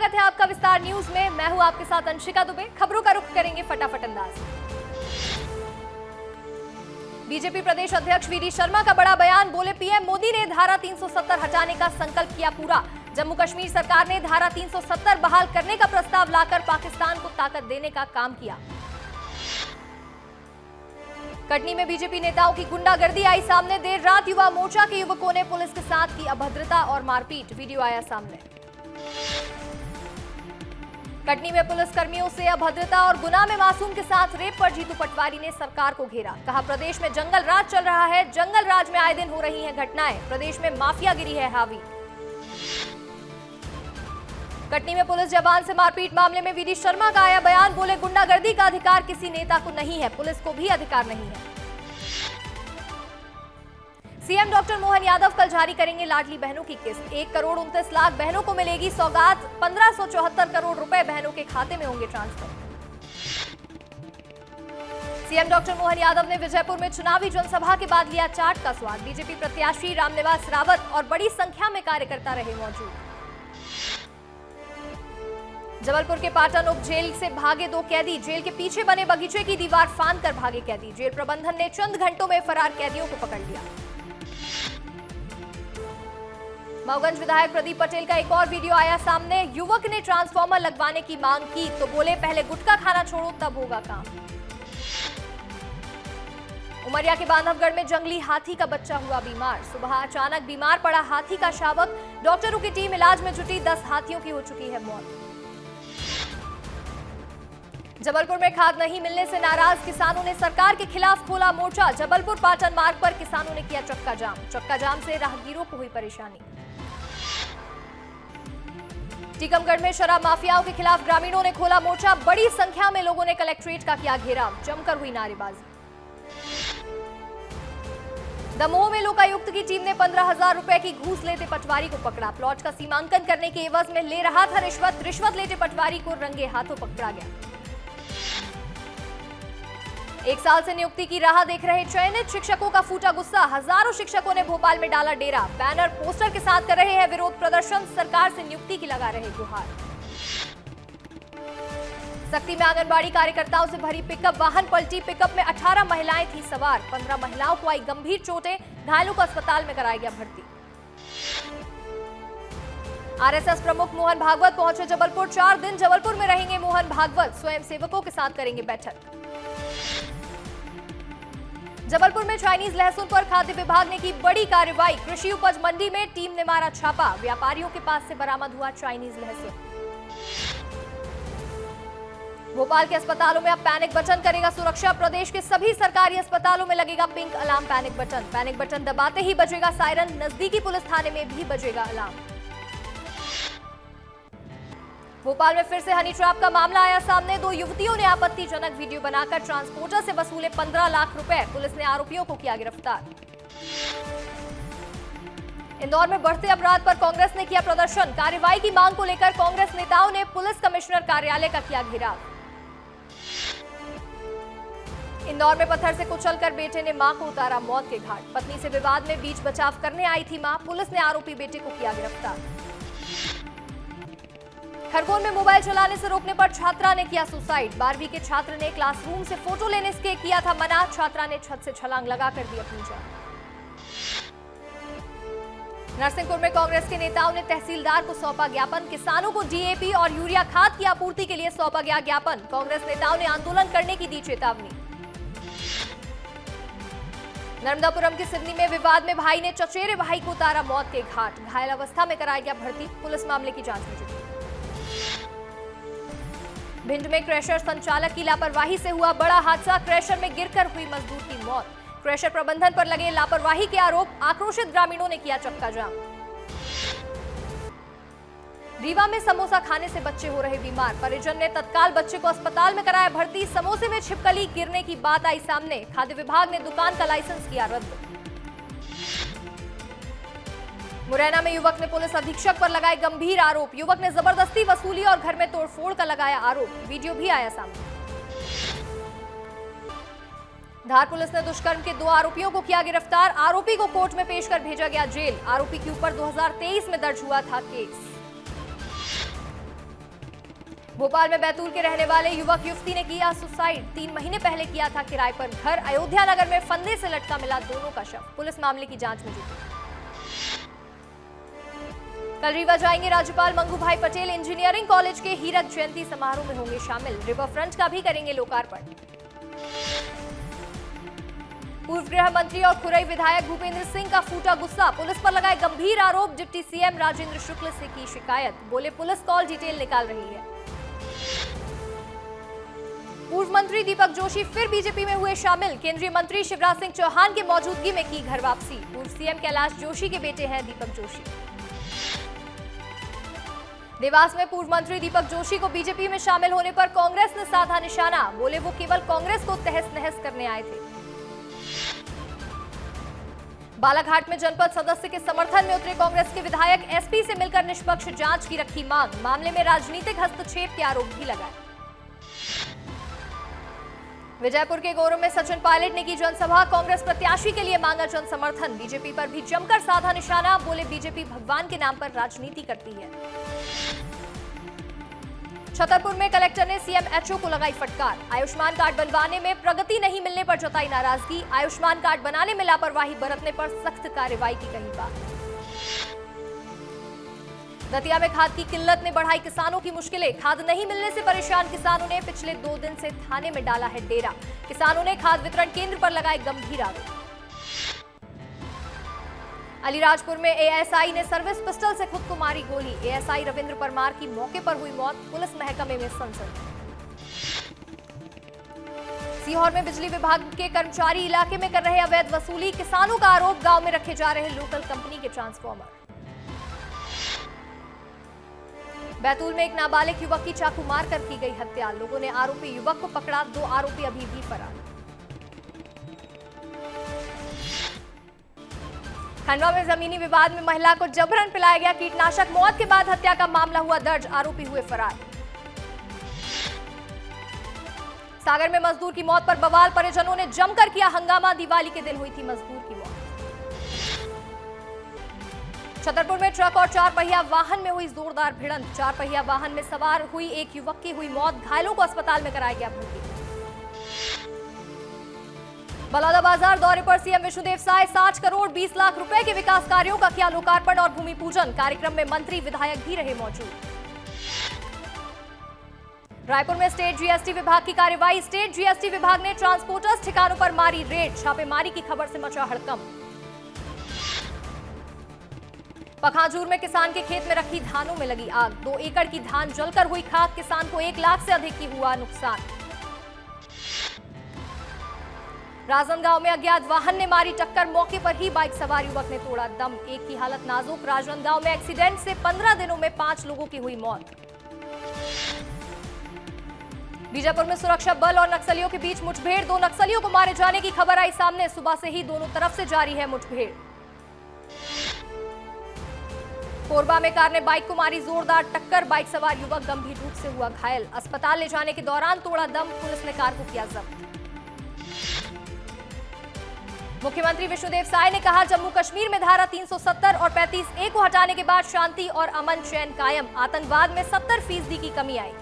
स्वागत है आपका विस्तार न्यूज में। मैं हूं आपके साथ अंशिका दुबे। खबरों का रुख करेंगे फटाफट अंदाज। बीजेपी प्रदेश अध्यक्ष वीडी शर्मा का बड़ा बयान। बोले पीएम मोदी ने धारा 370 हटाने का संकल्प किया पूरा। जम्मू कश्मीर सरकार ने धारा 370 बहाल करने का प्रस्ताव लाकर पाकिस्तान को ताकत देने का काम किया। कटनी में बीजेपी नेताओं की गुंडागर्दी आई सामने। देर रात युवा मोर्चा के युवकों ने पुलिस के साथ की अभद्रता और मारपीट, वीडियो आया सामने। कटनी में पुलिस कर्मियों से अभद्रता और गुना में मासूम के साथ रेप पर जीतू पटवारी ने सरकार को घेरा। कहा प्रदेश में जंगल राज चल रहा है, जंगल राज में आए दिन हो रही हैं घटनाएं, प्रदेश में माफियागिरी है हावी। कटनी में पुलिस जवान से मारपीट मामले में वीडी शर्मा का आया बयान। बोले गुंडागर्दी का अधिकार किसी नेता को नहीं है, पुलिस को भी अधिकार नहीं है। सीएम डॉक्टर मोहन यादव कल जारी करेंगे लाडली बहनों की किस्त। 1 करोड़ 29 लाख बहनों को मिलेगी सौगात। 1574 करोड़ रुपए बहनों के खाते में होंगे transfer. CM doctor Mohan Yadav ने विजयपुर में चुनावी जनसभा के बाद लिया चाट का स्वाद। बीजेपी प्रत्याशी रामनिवास रावत और बड़ी संख्या में कार्यकर्ता रहे मौजूद। जबलपुर के पाटन उप जेल से भागे 2 कैदी। जेल के पीछे बने बगीचे की दीवार फांद कर भागे कैदी। जेल प्रबंधन ने चंद घंटों में फरार कैदियों को पकड़ लिया। मऊगंज विधायक प्रदीप पटेल का एक और वीडियो आया सामने। युवक ने ट्रांसफार्मर लगवाने की मांग की तो बोले पहले गुटखा खाना छोड़ो तब होगा काम। उमरिया के बांधवगढ़ में जंगली हाथी का बच्चा हुआ बीमार। सुबह अचानक बीमार पड़ा हाथी का शावक। डॉक्टरों की टीम इलाज में जुटी। 10 हाथियों की हो चुकी है मौत। जबलपुर में खाद नहीं मिलने से नाराज किसानों ने सरकार के खिलाफ खोला मोर्चा। जबलपुर पाटन मार्ग पर किसानों ने किया चक्का जाम। चक्का जाम से राहगीरों को हुई परेशानी। टीकमगढ़ में शराब माफियाओं के खिलाफ ग्रामीणों ने खोला मोर्चा। बड़ी संख्या में लोगों ने कलेक्ट्रेट का किया घेराव। जमकर हुई नारेबाजी। दमोह में लोकायुक्त की टीम ने 15,000 रुपए की घूस लेते पटवारी को पकड़ा। प्लॉट का सीमांकन करने के एवज में ले रहा था रिश्वत। रिश्वत लेते पटवारी को रंगे हाथों पकड़ा गया। 1 साल से नियुक्ति की राह देख रहे चयनित शिक्षकों का फूटा गुस्सा। हजारों शिक्षकों ने भोपाल में डाला डेरा। बैनर पोस्टर के साथ कर रहे हैं विरोध प्रदर्शन। सरकार से नियुक्ति की लगा रहे गुहार। सक्ती में आंगनबाड़ी कार्यकर्ताओं से भरी पिकअप वाहन पलटी। पिकअप में 18 महिलाएं थी सवार। 15 महिलाओं को आई गंभीर चोटें। घायलों को अस्पताल में कराया गया भर्ती। आरएसएस प्रमुख मोहन भागवत पहुंचे जबलपुर। 4 दिन जबलपुर में रहेंगे मोहन भागवत। स्वयंसेवकों के साथ करेंगे बैठक। जबलपुर में चाइनीज लहसुन पर खाद्य विभाग ने की बड़ी कार्रवाई। कृषि उपज मंडी में टीम ने मारा छापा। व्यापारियों के पास से बरामद हुआ चाइनीज लहसुन। भोपाल के अस्पतालों में अब पैनिक बटन करेगा सुरक्षा। प्रदेश के सभी सरकारी अस्पतालों में लगेगा pink alarm panic button. Panic button दबाते ही बजेगा सायरन। नजदीकी पुलिस थाने में भी बजेगा अलार्म। भोपाल में फिर से हनी ट्रैप का मामला आया सामने। 2 युवतियों ने आपत्तिजनक वीडियो बनाकर ट्रांसपोर्टर से वसूले 15 लाख रुपए। पुलिस ने आरोपियों को किया गिरफ्तार। इंदौर में बढ़ते अपराध पर कांग्रेस ने किया प्रदर्शन। कार्रवाई की मांग को लेकर कांग्रेस नेताओं ने पुलिस कमिश्नर कार्यालय का किया घेराव। इंदौर में पत्थर से कुचलकर बेटे ने मां को उतारा मौत के घाट। पत्नी से विवाद में बीच बचाव करने आई थी मां। पुलिस ने आरोपी बेटे को किया गिरफ्तार। खरगोन में मोबाइल चलाने से रोकने पर छात्रा ने किया सुसाइड। 12वीं के छात्र ने क्लासरूम से फोटो लेने से किया था मना। छात्रा ने छत से छलांग लगाकर दी अपनी जान। नरसिंहपुर में कांग्रेस के नेताओं ने तहसीलदार को सौंपा ज्ञापन। किसानों को डीएपी और यूरिया खाद की आपूर्ति के लिए सौंपा गया ज्ञापन। कांग्रेस नेताओं ने आंदोलन करने की दी चेतावनी। नर्मदापुरम की सिवनी में विवाद में भाई ने चचेरे भाई को उतारा मौत के घाट। घायल अवस्था में कराया गया भर्ती। पुलिस मामले की जांच में जुटी। भिंड में क्रैशर संचालक की लापरवाही से हुआ बड़ा हादसा। क्रैशर में गिरकर हुई मजदूर की मौत। क्रैशर प्रबंधन पर लगे लापरवाही के आरोप। आक्रोशित ग्रामीणों ने किया चक्का जाम। रीवा में समोसा खाने से बच्चे हो रहे बीमार। परिजन ने तत्काल बच्चे को अस्पताल में कराया भर्ती। समोसे में छिपकली गिरने की बात आई सामने। खाद्य विभाग ने दुकान का लाइसेंस किया रद्द। मुरैना में युवक ने पुलिस अधीक्षक पर लगाए गंभीर आरोप। युवक ने जबरदस्ती वसूली और घर में तोड़फोड़ का लगाया आरोप। वीडियो भी आया सामने। धार पुलिस ने दुष्कर्म के 2 आरोपियों को किया गिरफ्तार। आरोपी को कोर्ट में पेश कर भेजा गया जेल। आरोपी के ऊपर 2023 में दर्ज हुआ था केस। भोपाल में बैतूल के रहने वाले युवक युवती ने किया सुसाइड। 3 महीने पहले किया था किराए पर घर। अयोध्या नगर में फंदे से लटका मिला दोनों का शव। पुलिस मामले की जांच में जुटी। कल रीवा जाएंगे राज्यपाल मंगू भाई पटेल। इंजीनियरिंग कॉलेज के हीरक जयंती समारोह में होंगे शामिल। रिवर फ्रंट का भी करेंगे लोकार्पण। पूर्व गृह मंत्री और खुरई विधायक भूपेंद्र सिंह का फूटा गुस्सा। पुलिस पर लगाए गंभीर आरोप। डिप्टी सीएम राजेंद्र शुक्ल से की शिकायत। बोले पुलिस कॉल डिटेल निकाल रही है। पूर्व मंत्री दीपक जोशी फिर बीजेपी में हुए शामिल। केंद्रीय मंत्री शिवराज सिंह चौहान की मौजूदगी में की घर वापसी। पूर्व सीएम कैलाश जोशी के बेटे हैं दीपक जोशी। देवास में पूर्व मंत्री दीपक जोशी को बीजेपी में शामिल होने पर कांग्रेस ने साधा निशाना। बोले वो केवल कांग्रेस को तहस नहस करने आए थे। बालाघाट में जनपद सदस्य के समर्थन में उतरे कांग्रेस के विधायक। एसपी से मिलकर निष्पक्ष जांच की रखी मांग। मामले में राजनीतिक हस्तक्षेप के आरोप भी लगाए। विजयपुर के गोरू में सचिन पायलट ने की जनसभा। कांग्रेस प्रत्याशी के लिए मांगा जन समर्थन। बीजेपी पर भी जमकर साधा निशाना। बोले बीजेपी भगवान के नाम पर राजनीति करती है। छतरपुर में कलेक्टर ने सीएमएचओ को लगाई फटकार। आयुष्मान कार्ड बनवाने में प्रगति नहीं मिलने पर जताई नाराजगी। आयुष्मान कार्ड बनाने में लापरवाही बरतने पर सख्त कार्रवाई की कही बात। दतिया में खाद की किल्लत ने बढ़ाई किसानों की मुश्किलें। खाद नहीं मिलने से परेशान किसानों ने पिछले 2 दिन से थाने में डाला है डेरा। किसानों ने खाद वितरण केंद्र पर लगाए गंभीर आरोप। अलीराजपुर में एएसआई ने सर्विस पिस्टल से खुद को मारी गोली। एएसआई रविंद्र परमार की मौके पर हुई मौत। पुलिस महकमे में सनसनी। सीहोर में बिजली विभाग के कर्मचारी इलाके में कर रहे अवैध वसूली। किसानों का आरोप गांव में रखे जा रहे लोकल कंपनी के ट्रांसफार्मर। बैतूल में एक नाबालिग युवक की चाकू मारकर की गई हत्या। लोगों ने आरोपी युवक को पकड़ा। 2 आरोपी अभी भी फरार। खंडवा में जमीनी विवाद में महिला को जबरन पिलाया गया कीटनाशक। मौत के बाद हत्या का मामला हुआ दर्ज। आरोपी हुए फरार। सागर में मजदूर की मौत पर बवाल। परिजनों ने जमकर किया हंगामा। दिवाली के दिन हुई थी मजदूर की मौत। छतरपुर में ट्रक और 4 पहिया वाहन में हुई जोरदार भिड़ंत। 4 पहिया वाहन में सवार हुई एक युवक की हुई मौत। घायलों को अस्पताल में कराया गया भर्ती। बलौदाबाजार दौरे पर सीएम विष्णुदेव साय। 60 करोड़ 20 लाख रुपए के विकास कार्यों का किया लोकार्पण और भूमि पूजन। कार्यक्रम में मंत्री विधायक भी रहे मौजूद। रायपुर में स्टेट जीएसटी विभाग की कार्रवाई। स्टेट जीएसटी विभाग ने ट्रांसपोर्टर्स ठिकानों पर मारी रेड। छापेमारी की खबर से मचा हड़कंप। पखांजूर में किसान के खेत में रखी धानों में लगी आग। 2 एकड़ की धान जलकर हुई खाक। किसान को 1 लाख से अधिक की हुआ नुकसान। राजनांदगांव में अज्ञात वाहन ने मारी टक्कर। मौके पर ही बाइक सवार युवक ने तोड़ा दम। एक की हालत नाजुक। राजनांदगांव में एक्सीडेंट से 15 दिनों में 5 लोगों की हुई मौत। बीजापुर में सुरक्षा बल और नक्सलियों के बीच मुठभेड़। 2 नक्सलियों को मारे जाने की खबर आई सामने। सुबह से ही दोनों तरफ से जारी है मुठभेड़। कोरबा में कार ने बाइक को मारी जोरदार टक्कर। बाइक सवार युवक गंभीर रूप से हुआ घायल। अस्पताल ले जाने के दौरान तोड़ा दम। पुलिस ने कार को किया जब्त। मुख्यमंत्री विष्णुदेव साय ने कहा जम्मू कश्मीर में धारा 370 और 35A को हटाने के बाद शांति और अमन चैन कायम। आतंकवाद में 70% की कमी आई।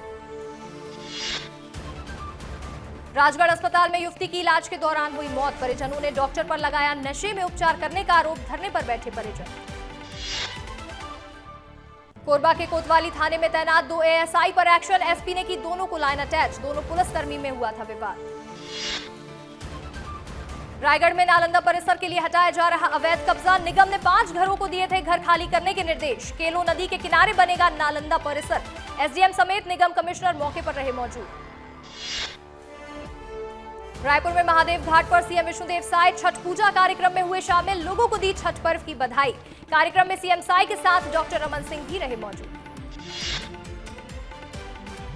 राजगढ़ अस्पताल में युवती की इलाज के दौरान हुई मौत। परिजनों ने डॉक्टर पर लगाया नशे में उपचार करने का आरोप। धरने पर बैठे परिजन। कोरबा के कोतवाली थाने में तैनात 2 एएसआई पर एक्शन। एसपी ने की दोनों को लाइन अटैच। दोनों पुलिसकर्मी में हुआ था विवाद। रायगढ़ में नालंदा परिसर के लिए हटाया जा रहा अवैध कब्जा। निगम ने 5 घरों को दिए थे घर खाली करने के निर्देश। केलो नदी के किनारे बनेगा नालंदा परिसर। एसडीएम समेत निगम कमिश्नर मौके पर रहे मौजूद। रायपुर में महादेव घाट पर सीएम विष्णुदेव साय छठ पूजा कार्यक्रम में हुए शामिल। लोगों को दी छठ पर्व की बधाई। कार्यक्रम में सीएम साय के साथ डॉक्टर रमन सिंह भी रहे मौजूद।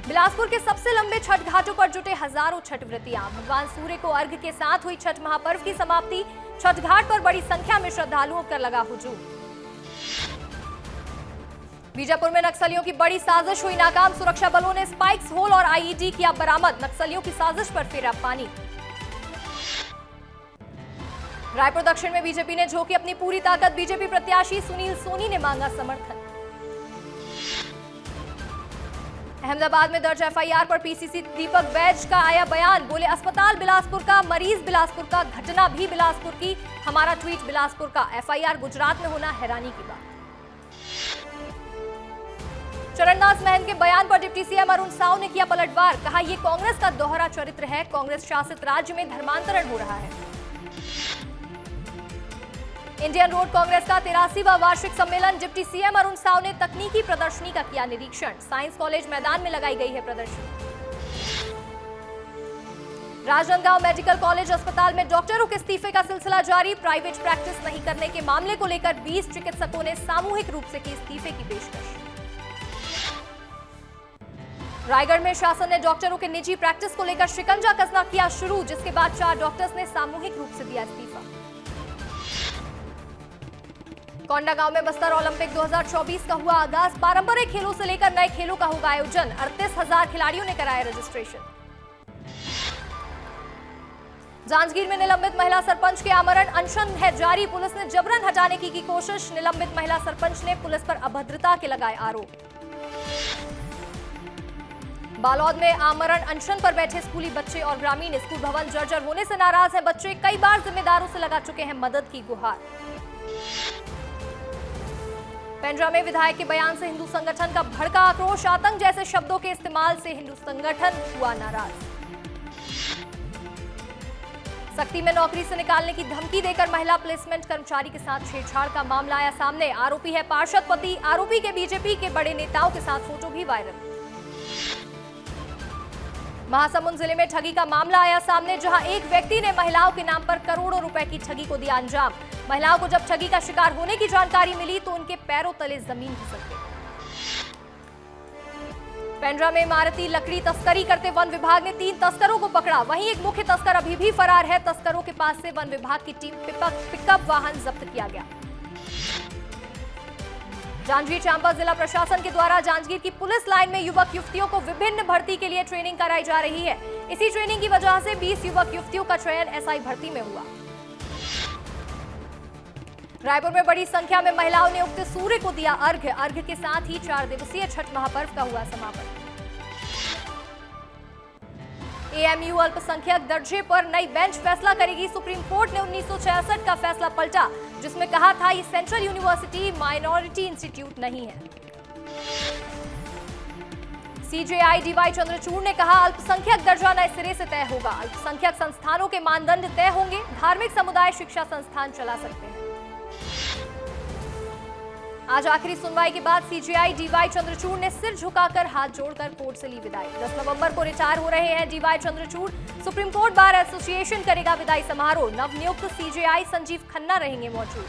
बिलासपुर के सबसे लंबे छठ घाटों पर जुटे हजारों छठ व्रतियां। भगवान सूर्य को अर्घ्य के साथ हुई छठ महापर्व की समाप्ति। छठ घाट पर बड़ी संख्या में श्रद्धालुओं का लगा हुजूम। बीजापुर में नक्सलियों की बड़ी साजिश हुई नाकाम। सुरक्षा बलों ने स्पाइक्स होल और आईईडी किया बरामद। नक्सलियों की साजिश पर फेरा पानी। रायपुर दक्षिण में बीजेपी ने झोंकी अपनी पूरी ताकत। बीजेपी प्रत्याशी सुनील सोनी ने मांगा समर्थन। अहमदाबाद में दर्ज एफआईआर पर पीसीसी दीपक बैज का आया बयान। बोले अस्पताल बिलासपुर का, मरीज बिलासपुर का, घटना भी बिलासपुर की, हमारा ट्वीट बिलासपुर का। एफआईआर गुजरात में होना हैरानी की बात। चरणदास महंत के बयान पर डिप्टी सीएम अरुण साव ने किया पलटवार। कहा यह कांग्रेस का दोहरा चरित्र है, कांग्रेस शासित राज्य में धर्मांतरण हो रहा है। इंडियन रोड कांग्रेस का 83वां वार्षिक सम्मेलन। डिप्टी सीएम अरुण साव ने तकनीकी प्रदर्शनी का किया निरीक्षण। साइंस कॉलेज मैदान में लगाई गई है प्रदर्शनी। राजनांदगांव मेडिकल कॉलेज अस्पताल में डॉक्टरों के इस्तीफे का सिलसिला जारी। प्राइवेट प्रैक्टिस नहीं करने के मामले को लेकर 20 चिकित्सकों ने सामूहिक रूप से की इस्तीफे की पेशकश। रायगढ़ में शासन ने डॉक्टरों के निजी प्रैक्टिस को लेकर शिकंजा कसना किया शुरू, जिसके बाद 4 डॉक्टर्स ने सामूहिक रूप से दिया इस्तीफा। कोंडागांव में बस्तर ओलंपिक 2024 का हुआ आगाज। पारंपरिक खेलों से लेकर नए खेलों का होगा आयोजन। 38,000 खिलाड़ियों ने कराया रजिस्ट्रेशन। जांजगीर में निलंबित महिला सरपंच के आमरण अनशन है जारी। पुलिस ने जबरन हटाने की कोशिश। निलंबित महिला सरपंच ने पुलिस पर अभद्रता के लगाए आरोप। बालोद में आमरण अनशन पर बैठे स्कूली बच्चे और ग्रामीण। स्कूल भवन जर्जर होने से नाराज हैं बच्चे। कई बार जिम्मेदारों से लगा चुके हैं मदद की गुहार। पेंड्रा में विधायक के बयान से हिंदू संगठन का भड़का आक्रोश। आतंक जैसे शब्दों के इस्तेमाल से हिंदू संगठन हुआ नाराज। सख्ती में नौकरी से निकालने की धमकी देकर महिला प्लेसमेंट कर्मचारी के साथ छेड़छाड़ का मामला आया सामने। आरोपी है पार्षद पति। आरोपी के बीजेपी के बड़े नेताओं के साथ फोटो भी वायरल। महासमुंद जिले में ठगी का मामला आया सामने, जहां एक व्यक्ति ने महिलाओं के नाम पर करोड़ों रुपए की ठगी को दिया अंजाम। महिलाओं को जब ठगी का शिकार होने की जानकारी मिली तो उनके पैरों तले जमीन खिसक गई। पेंड्रा में इमारती लकड़ी तस्करी करते वन विभाग ने 3 तस्करों को पकड़ा। वहीं एक मुख्य तस्कर अभी भी फरार है। तस्करों के पास से वन विभाग की टीम पिकअप वाहन जब्त किया गया। जांजगीर चांपा जिला प्रशासन के द्वारा जांजगीर की पुलिस लाइन में युवक युवतियों को विभिन्न भर्ती के लिए ट्रेनिंग कराई जा रही है। इसी ट्रेनिंग की वजह से 20 युवक युवतियों का चयन एसआई भर्ती में हुआ। रायपुर में बड़ी संख्या में महिलाओं ने उगते सूर्य को दिया अर्घ्य। अर्घ्य के साथ ही 4 दिवसीय छठ महापर्व का हुआ समापन। एएमयू अल्पसंख्यक दर्जे पर नई बेंच फैसला करेगी। सुप्रीम कोर्ट ने 1966 का फैसला पलटा, जिसमें कहा था ये सेंट्रल यूनिवर्सिटी माइनॉरिटी इंस्टीट्यूट नहीं है। सीजेआई डीवाई चंद्रचूड़ ने कहा अल्पसंख्यक दर्जा नए सिरे से तय होगा। अल्पसंख्यक संस्थानों के मानदंड तय होंगे। धार्मिक समुदाय शिक्षा संस्थान चला सकते हैं। आज आखिरी सुनवाई के बाद सीजेआई डीवाई चंद्रचूड़ ने सिर झुकाकर हाथ जोड़कर कोर्ट से ली विदाई। 10 नवंबर को रिटायर हो रहे हैं DY Chandrachud. Supreme court bar association करेगा विदाई समारोह। नवनियुक्त सीजेआई संजीव खन्ना रहेंगे मौजूद।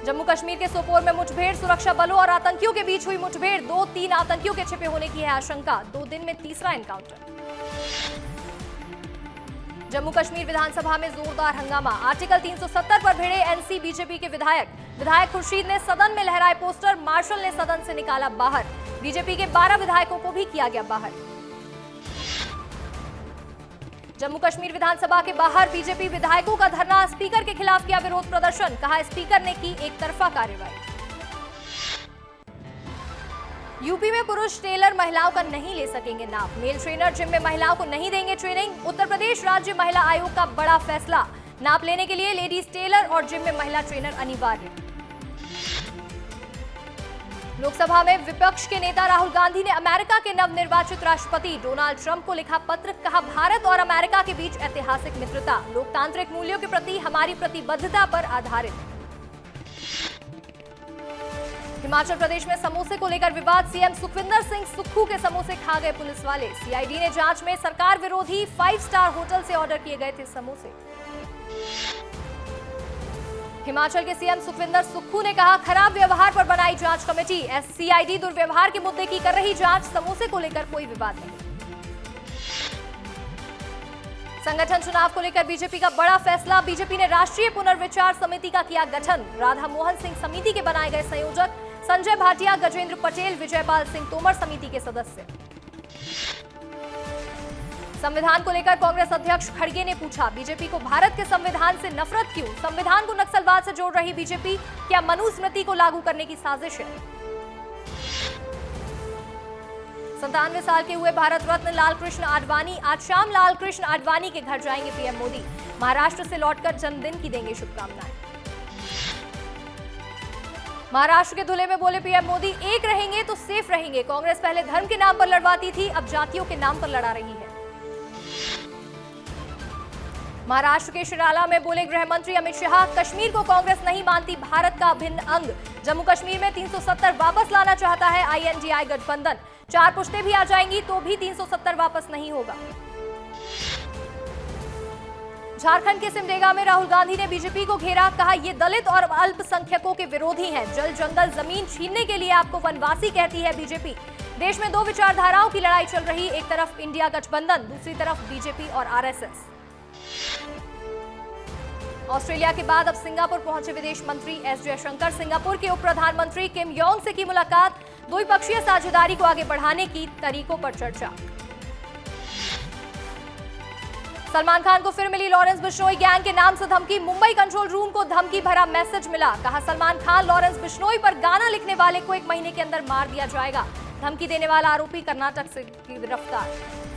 जम्मू कश्मीर के सोपोर में मुठभेड़। सुरक्षा बलों और आतंकियों के बीच हुई मुठभेड़। 2-3 आतंकियों के छिपे होने की है आशंका। 2 दिन में तीसरा एनकाउंटर। जम्मू कश्मीर विधानसभा में जोरदार हंगामा। आर्टिकल 370 पर भिड़े एनसी बीजेपी के विधायक। विधायक खुर्शीद ने सदन में लहराए पोस्टर। मार्शल ने सदन से निकाला बाहर। बीजेपी के 12 विधायकों को भी किया गया बाहर। जम्मू कश्मीर विधानसभा के बाहर बीजेपी विधायकों का धरना। स्पीकर के खिलाफ किया विरोध प्रदर्शन। कहा स्पीकर ने की एक तरफा कार्रवाई। यूपी में पुरुष टेलर महिलाओं का नहीं ले सकेंगे नाप। मेल ट्रेनर जिम में महिलाओं को नहीं देंगे ट्रेनिंग। उत्तर प्रदेश राज्य महिला आयोग का बड़ा फैसला। नाप लेने के लिए लेडीज टेलर और जिम में महिला ट्रेनर अनिवार्य। लोकसभा में विपक्ष के नेता राहुल गांधी ने अमेरिका के नवनिर्वाचित राष्ट्रपति डोनाल्ड ट्रंप को लिखा पत्र। कहा भारत और अमेरिका के बीच ऐतिहासिक मित्रता, लोकतांत्रिक मूल्यों के प्रति हमारी प्रतिबद्धता पर आधारित। हिमाचल प्रदेश में समोसे को लेकर विवाद। सीएम सुखविंदर सिंह सुक्खू के समोसे खा गए पुलिस वाले। सीआईडी ने जांच में सरकार विरोधी 5 स्टार होटल से ऑर्डर किए गए थे समोसे। हिमाचल के सीएम सुखविंदर सुक्खू ने कहा खराब व्यवहार पर बनाई जांच कमेटी। सीआईडी दुर्व्यवहार के मुद्दे की कर रही जांच। समोसे को लेकर कोई विवाद नहीं। संगठन चुनाव को लेकर बीजेपी का बड़ा फैसला। बीजेपी ने राष्ट्रीय पुनर्विचार समिति का किया गठन। राधा मोहन सिंह समिति के बनाए गए संयोजक। संजय भाटिया, गजेंद्र पटेल, विजयपाल सिंह तोमर समिति के सदस्य। संविधान को लेकर कांग्रेस अध्यक्ष खड़गे ने पूछा बीजेपी को भारत के संविधान से नफरत क्यों? संविधान को नक्सलवाद से जोड़ रही बीजेपी, क्या मनुस्मृति को लागू करने की साजिश है? 97 साल के हुए भारत रत्न लालकृष्ण आडवाणी आज शाम लालकृष्ण आडवाणी के घर जाएंगे पीएम मोदी। महाराष्ट्र से लौटकर जन्मदिन की देंगे शुभकामनाएं। महाराष्ट्र के धुले में बोले पीएम मोदी, एक रहेंगे तो सेफ रहेंगे। कांग्रेस पहले धर्म के नाम पर लड़वाती थी, अब जातियों के नाम पर लड़ा रही है। महाराष्ट्र के शिराला में बोले गृह मंत्री अमित शाह, कश्मीर को कांग्रेस नहीं मानती भारत का अभिन्न अंग। जम्मू कश्मीर में 370 वापस लाना चाहता है INDI गठबंधन। 4 पुश्तें भी आ जाएंगी तो भी 370 वापस नहीं होगा। झारखंड के सिमडेगा में राहुल गांधी ने बीजेपी को घेरा, कहा ये दलित और अल्पसंख्यकों के विरोधी हैं। जल जंगल जमीन छीनने के लिए आपको वनवासी कहती है बीजेपी। देश में 2 विचारधाराओं की लड़ाई चल रही, एक तरफ इंडिया गठबंधन, दूसरी तरफ बीजेपी और RSS। ऑस्ट्रेलिया के बाद अब सिंगापुर पहुंचे विदेश मंत्री एस जयशंकर। सिंगापुर के उप प्रधानमंत्री किम योंग से की मुलाकात, द्विपक्षीय साझेदारी को आगे बढ़ाने की तरीकों पर चर्चा। सलमान खान को फिर मिली लॉरेंस बिश्नोई गैंग के नाम से धमकी। मुंबई कंट्रोल रूम को धमकी भरा मैसेज मिला, कहा सलमान खान लॉरेंस बिश्नोई पर गाना लिखने वाले को 1 महीने के अंदर मार दिया जाएगा। धमकी देने वाला आरोपी कर्नाटक से गिरफ्तार।